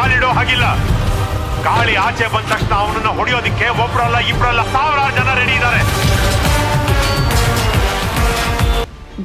ಕಾಲಿಡೋ ಹಾಗಿಲ್ಲ. ಗಾಳಿ ಆಚೆ ಬಂದ ತಕ್ಷಣ ಅವನನ್ನ ಹೊಡೆಯೋದಿಕ್ಕೆ ಒಬ್ರಲ್ಲ ಇಬ್ರಲ್ಲ ಸಾವಿರಾರು ಜನ ರೆಡಿ ಇದ್ದಾರೆ.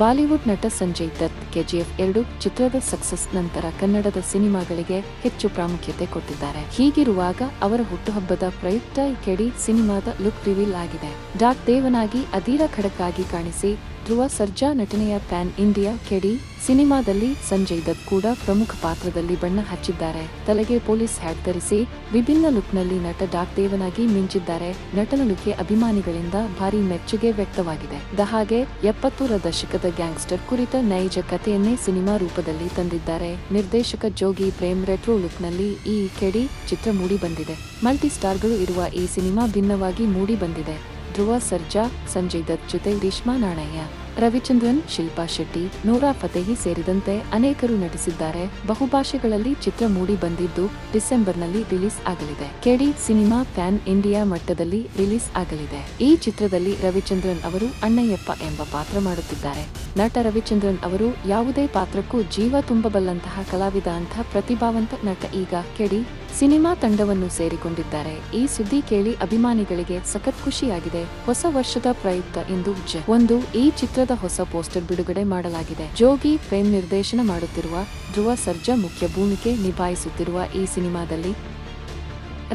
ಬಾಲಿವುಡ್ ನಟ ಸಂಜಯ್ ದತ್ ಕೆಜಿಎಫ್ 2 ಚಿತ್ರದ ಸಕ್ಸಸ್ ನಂತರ ಕನ್ನಡದ ಸಿನಿಮಾಗಳಿಗೆ ಹೆಚ್ಚು ಪ್ರಾಮುಖ್ಯತೆ ಕೊಟ್ಟಿದ್ದಾರೆ. ಹೀಗಿರುವಾಗ ಅವರ ಹುಟ್ಟುಹಬ್ಬದ ಪ್ರಯುಕ್ತ ಕೆಡಿ ಸಿನಿಮಾದ ಲುಕ್ ರಿವೀಲ್ ಆಗಿದೆ. ಡಾಕ್ ದೇವನಾಗಿ ಅಧೀರ ಖಡಕ್ ಆಗಿ ಕಾಣಿಸಿ ಧ್ರುವ ಸರ್ಜಾ ನಟನೆಯ ಪ್ಯಾನ್ ಇಂಡಿಯಾ ಕೆಡಿ ಸಿನಿಮಾದಲ್ಲಿ ಸಂಜಯ್ ದತ್ ಕೂಡ ಪ್ರಮುಖ ಪಾತ್ರದಲ್ಲಿ ಬಣ್ಣ ಹಚ್ಚಿದ್ದಾರೆ. ತಲೆಗೆ ಪೊಲೀಸ್ ಹ್ಯಾಟ್ ಧರಿಸಿ ವಿಭಿನ್ನ ಲುಕ್ನಲ್ಲಿ ನಟ ಡಾಕ್ ದೇವನಾಗಿ ಮಿಂಚಿದ್ದಾರೆ. ನಟನ ಲುಕ್ಗೆ ಅಭಿಮಾನಿಗಳಿಂದ ಭಾರಿ ಮೆಚ್ಚುಗೆ ವ್ಯಕ್ತವಾಗಿದೆ. ಹಾಗೆ 70ರ ದಶಕದ ಗ್ಯಾಂಗ್ಸ್ಟರ್ ಕುರಿತ ನೈಜ ಕಥೆಯನ್ನೇ ಸಿನಿಮಾ ರೂಪದಲ್ಲಿ ತಂದಿದ್ದಾರೆ. ನಿರ್ದೇಶಕ ಜೋಗಿ ಪ್ರೇಮ್ ರೆಟ್ರೋ ಲುಕ್ನಲ್ಲಿ ಈ ಕೆಡಿ ಚಿತ್ರ ಮೂಡಿ ಬಂದಿದೆ. ಮಲ್ಟಿ ಸ್ಟಾರ್ಗಳು ಇರುವ ಈ ಸಿನಿಮಾ ಭಿನ್ನವಾಗಿ ಮೂಡಿ ಬಂದಿದೆ. ಧ್ರುವ ಸರ್ಜಾ, ಸಂಜಯ್ ದತ್ ಜೊತೆ ರೇಷ್ಮಾ ನಾಣಯ್ಯ, ರವಿಚಂದ್ರನ್, ಶಿಲ್ಪಾ ಶೆಟ್ಟಿ, ನೂರಾ ಫತೇಹಿ ಸೇರಿದಂತೆ ಅನೇಕರು ನಟಿಸಿದ್ದಾರೆ. ಬಹುಭಾಷೆಗಳಲ್ಲಿ ಚಿತ್ರ ಮೂಡಿ ಬಂದಿದ್ದು ಡಿಸೆಂಬರ್ನಲ್ಲಿ ರಿಲೀಸ್ ಆಗಲಿದೆ. ಕೆಡಿ ಸಿನಿಮಾ ಪ್ಯಾನ್ ಇಂಡಿಯಾ ಮಟ್ಟದಲ್ಲಿ ರಿಲೀಸ್ ಆಗಲಿದೆ. ಈ ಚಿತ್ರದಲ್ಲಿ ರವಿಚಂದ್ರನ್ ಅವರು ಅಣ್ಣಯ್ಯಪ್ಪ ಎಂಬ ಪಾತ್ರ ಮಾಡುತ್ತಿದ್ದಾರೆ. ನಟ ರವಿಚಂದ್ರನ್ ಅವರು ಯಾವುದೇ ಪಾತ್ರಕ್ಕೂ ಜೀವ ತುಂಬಬಲ್ಲಂತಹ ಕಲಾವಿದ ಅಂತ ಪ್ರತಿಭಾವಂತ ನಟ ಈಗ ಕೆಡಿ ಸಿನಿಮಾ ತಂಡವನ್ನು ಸೇರಿಕೊಂಡಿದ್ದಾರೆ. ಈ ಸುದ್ದಿ ಕೇಳಿ ಅಭಿಮಾನಿಗಳಿಗೆ ಸಖತ್ ಖುಷಿಯಾಗಿದೆ. ಹೊಸ ವರ್ಷದ ಪ್ರಯುಕ್ತ ಇಂದು ಈ ಚಿತ್ರದ ಹೊಸ ಪೋಸ್ಟರ್ ಬಿಡುಗಡೆ ಮಾಡಲಾಗಿದೆ. ಜೋಗಿ ಪ್ರೇಮ್ ನಿರ್ದೇಶನ ಮಾಡುತ್ತಿರುವ ಧ್ರುವ ಸರ್ಜಾ ಮುಖ್ಯ ಭೂಮಿಕೆ ನಿಭಾಯಿಸುತ್ತಿರುವ ಈ ಸಿನಿಮಾದಲ್ಲಿ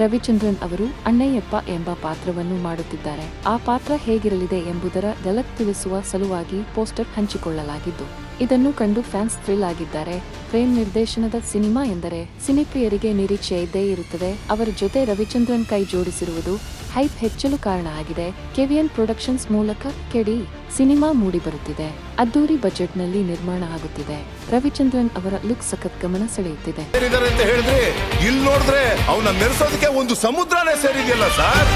ರವಿಚಂದ್ರನ್ ಅವರು ಅಣ್ಣಯ್ಯಪ್ಪ ಎಂಬ ಪಾತ್ರವನ್ನು ಮಾಡುತ್ತಿದ್ದಾರೆ. ಆ ಪಾತ್ರ ಹೇಗಿರಲಿದೆ ಎಂಬುದರ ಝಲಕ್ ತಿಳಿಸುವ ಸಲುವಾಗಿ ಪೋಸ್ಟರ್ ಹಂಚಿಕೊಳ್ಳಲಾಗಿದ್ದು ಇದನ್ನು ಕಂಡು ಫ್ಯಾನ್ಸ್ ಥ್ರಿಲ್ ಆಗಿದ್ದಾರೆ. ಪ್ರೇಮ್ ನಿರ್ದೇಶನದ ಸಿನಿಮಾ ಎಂದರೆ ಸಿನಿಪ್ರಿಯರಿಗೆ ನಿರೀಕ್ಷೆ ಇದ್ದೇ ಇರುತ್ತದೆ. ಅವರ ಜೊತೆ ರವಿಚಂದ್ರನ್ ಕೈ ಜೋಡಿಸಿರುವುದು ಹೈಪ್ ಹೆಚ್ಚಲು ಕಾರಣ ಆಗಿದೆ. ಕೆವಿಎನ್ ಪ್ರೊಡಕ್ಷನ್ಸ್ ಮೂಲಕ ಕೆಡಿ ಸಿನಿಮಾ ಮೂಡಿಬರುತ್ತಿದೆ. ಅದ್ದೂರಿ ಬಜೆಟ್ ನಲ್ಲಿ ನಿರ್ಮಾಣ ಆಗುತ್ತಿದೆ. ರವಿಚಂದ್ರನ್ ಅವರ ಲುಕ್ ಸಖತ್ ಗಮನ ಸೆಳೆಯುತ್ತಿದೆ. ಇಲ್ಲಿ ನೋಡಿದ್ರೆ ಅವನ ಮೆರೆಸೋದಕ್ಕೆ ಒಂದು ಸಮುದ್ರನೇ ಸೇರಿದೆಯಲ್ಲ ಸರ್.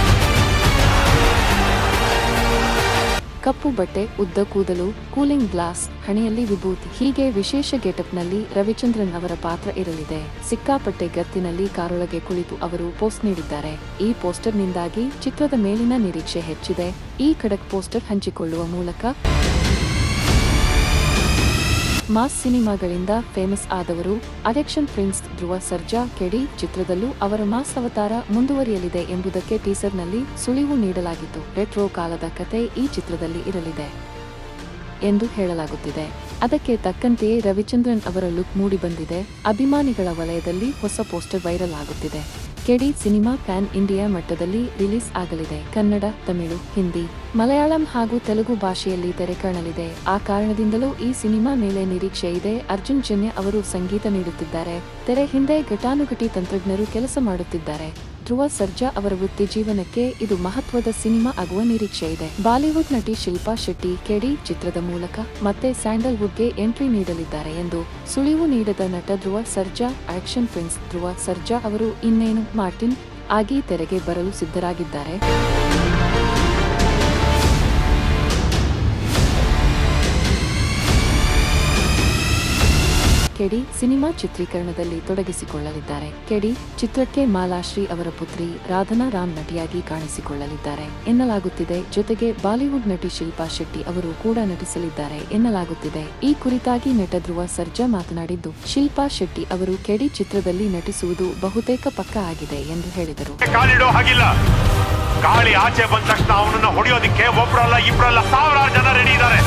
ಕಪ್ಪು ಬಟ್ಟೆ, ಉದ್ದ ಕೂದಲು, ಕೂಲಿಂಗ್ ಗ್ಲಾಸ್, ಹಣೆಯಲ್ಲಿ ವಿಭೂತಿ ಹೀಗೆ ವಿಶೇಷ ಗೆಟಪ್ನಲ್ಲಿ ರವಿಚಂದ್ರನ್ ಅವರ ಪಾತ್ರ ಇರಲಿದೆ. ಸಿಕ್ಕಾಪಟ್ಟೆ ಗತ್ತಿನಲ್ಲಿ ಕಾರೊಳಗೆ ಕುಳಿತು ಅವರು ಪೋಸ್ಟ್ ನೀಡಿದ್ದಾರೆ. ಈ ಪೋಸ್ಟರ್ನಿಂದಾಗಿ ಚಿತ್ರದ ಮೇಲಿನ ನಿರೀಕ್ಷೆ ಹೆಚ್ಚಿದೆ. ಈ ಖಡಕ್ ಪೋಸ್ಟರ್ ಹಂಚಿಕೊಳ್ಳುವ ಮೂಲಕ ಮಾಸ್ ಸಿನಿಮಾಗಳಿಂದ ಫೇಮಸ್ ಆದವರು ಆಕ್ಷನ್ ಪ್ರಿನ್ಸ್ ಧ್ರುವ ಸರ್ಜಾ ಕೆಡಿ ಚಿತ್ರದಲ್ಲೂ ಅವರ ಮಾಸ್ ಅವತಾರ ಮುಂದುವರಿಯಲಿದೆ ಎಂಬುದಕ್ಕೆ ಟೀಸರ್ನಲ್ಲಿ ಸುಳಿವು ನೀಡಲಾಗಿತ್ತು. ರೆಟ್ರೋ ಕಾಲದ ಕತೆ ಈ ಚಿತ್ರದಲ್ಲಿ ಇರಲಿದೆ ಎಂದು ಹೇಳಲಾಗುತ್ತಿದೆ. ಅದಕ್ಕೆ ತಕ್ಕಂತೆಯೇ ರವಿಚಂದ್ರನ್ ಅವರ ಲುಕ್ ಮೂಡಿ ಬಂದಿದೆ. ಅಭಿಮಾನಿಗಳ ವಲಯದಲ್ಲಿ ಹೊಸ ಪೋಸ್ಟರ್ ವೈರಲ್ ಆಗುತ್ತಿದೆ. ಕೆಡಿ ಸಿನಿಮಾ ಪ್ಯಾನ್ ಇಂಡಿಯಾ ಮಟ್ಟದಲ್ಲಿ ರಿಲೀಸ್ ಆಗಲಿದೆ. ಕನ್ನಡ, ತಮಿಳು, ಹಿಂದಿ, ಮಲಯಾಳಂ ಹಾಗೂ ತೆಲುಗು ಭಾಷೆಯಲ್ಲಿ ತೆರೆ ಕಾಣಲಿದೆ. ಆ ಕಾರಣದಿಂದಲೂ ಈ ಸಿನಿಮಾ ಮೇಲೆ ನಿರೀಕ್ಷೆ ಇದೆ. ಅರ್ಜುನ್ ಜನ್ಯ ಅವರು ಸಂಗೀತ ನೀಡುತ್ತಿದ್ದಾರೆ. ತೆರೆ ಹಿಂದೆ ಘಟಾನುಘಟಿ ತಂತ್ರಜ್ಞರು ಕೆಲಸ ಮಾಡುತ್ತಿದ್ದಾರೆ. ಧ್ರುವ ಸರ್ಜಾ ಅವರ ವೃತ್ತಿ ಜೀವನಕ್ಕೆ ಇದು ಮಹತ್ವದ ಸಿನಿಮಾ ಆಗುವ ನಿರೀಕ್ಷೆ ಇದೆ. ಬಾಲಿವುಡ್ ನಟಿ ಶಿಲ್ಪಾ ಶೆಟ್ಟಿ ಕೆಡಿ ಚಿತ್ರದ ಮೂಲಕ ಮತ್ತೆ ಸ್ಯಾಂಡಲ್ವುಡ್ಗೆ ಎಂಟ್ರಿ ನೀಡಲಿದ್ದಾರೆ ಎಂದು ಸುಳಿವು ನೀಡಿದ ನಟ ಧ್ರುವ ಸರ್ಜಾ ಆಕ್ಷನ್ ಪ್ರಿನ್ಸ್ ಧ್ರುವ ಸರ್ಜಾ ಅವರು ಇನ್ನೇನು ಮಾರ್ಟಿನ್ ಆಗಿ ತೆರೆಗೆ ಬರಲು ಸಿದ್ಧರಾಗಿದ್ದಾರೆ. ಕೆಡಿ ಸಿನಿಮಾ ಚಿತ್ರೀಕರಣದಲ್ಲಿ ತೊಡಗಿಸಿಕೊಳ್ಳಲಿದ್ದಾರೆ. ಕೆಡಿ ಚಿತ್ರಕ್ಕೆ ಮಾಲಾಶ್ರೀ ಅವರ ಪುತ್ರಿ ರಾಧನಾ ರಾಮ್ ನಟಿಯಾಗಿ ಕಾಣಿಸಿಕೊಳ್ಳಲಿದ್ದಾರೆ ಎನ್ನಲಾಗುತ್ತಿದೆ. ಜೊತೆಗೆ ಬಾಲಿವುಡ್ ನಟಿ ಶಿಲ್ಪಾ ಶೆಟ್ಟಿ ಅವರು ಕೂಡ ನಟಿಸಲಿದ್ದಾರೆ ಎನ್ನಲಾಗುತ್ತಿದೆ. ಈ ಕುರಿತಾಗಿ ನಟ ಧ್ರುವ ಸರ್ಜಾ ಮಾತನಾಡಿದ್ದು, ಶಿಲ್ಪಾ ಶೆಟ್ಟಿ ಅವರು ಕೆಡಿ ಚಿತ್ರದಲ್ಲಿ ನಟಿಸುವುದು ಬಹುತೇಕ ಪಕ್ಕಾ ಆಗಿದೆ ಎಂದು ಹೇಳಿದರು. ಕಾಲಿಡೋ ಹಾಗಿಲ್ಲ. ಗಾಳಿ ಆಚೆ ಬಂದ ತಕ್ಷಣ ಅವನನ್ನ ಹೊಡೆಯೋದಿಕ್ಕೆ ಒಬ್ರಲ್ಲ ಇಬ್ರಲ್ಲ ಸಾವಿರಾರು ಜನ ರೆಡಿ ಇದ್ದಾರೆ.